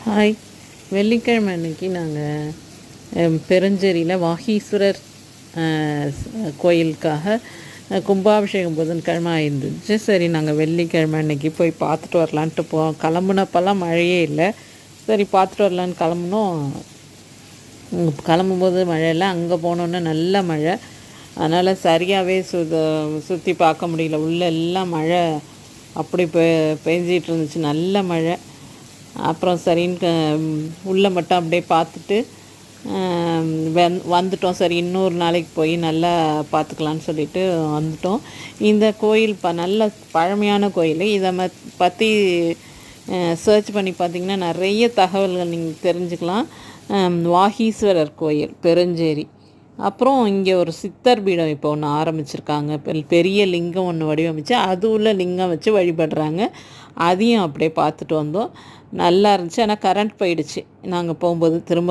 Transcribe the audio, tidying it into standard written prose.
Hi. வெள்ளிக்கிழமை அன்னைக்கு நாங்கள் பெருஞ்சேரியில் வாகீஸ்வரர் கோயிலுக்காக கும்பாபிஷேகம் புதன்கிழமை ஆயிருந்துச்சு. சரி, நாங்கள் வெள்ளிக்கிழமை அன்னைக்கு போய் பார்த்துட்டு வரலான்ட்டு கிளம்புனப்பெல்லாம் மழையே இல்லை. சரி, பார்த்துட்டு வரலான்னு கிளம்புனோம். கிளம்பும்போது மழை இல்லை, அங்கே போனோன்னே நல்ல மழை. அதனால் சரியாகவே சுற்றி பார்க்க முடியல. உள்ளே எல்லாம் மழை அப்படி பெஞ்சிகிட்டு இருந்துச்சு, நல்ல மழை. அப்புறம் சரின்னு உள்ளே மட்டும் அப்படியே பார்த்துட்டு வந்துட்டோம். சரி, இன்னொரு நாளைக்கு போய் நல்லா பார்த்துக்கலான்னு சொல்லிட்டு வந்துட்டோம். இந்த கோயில் நல்ல பழமையான கோயில். இதை பற்றி சர்ச் பண்ணி பார்த்திங்கன்னா நிறைய தகவல்கள் நீங்கள் தெரிஞ்சுக்கலாம். வாகீஸ்வரர் கோயில் பெருஞ்சேரி. அப்புறம் இங்கே ஒரு சித்தர் பீடம் இப்போ ஒன்று ஆரம்பிச்சிருக்காங்க. பெரிய லிங்கம் ஒன்று வடிவமைச்சு அது உள்ள லிங்கம் வச்சு வழிபடுறாங்க. அதையும் அப்படியே பார்த்துட்டு வந்தோம். நல்லா இருந்துச்சு. ஆனால் கரண்ட் போயிடுச்சு நாங்கள் போகும்போது. திரும்ப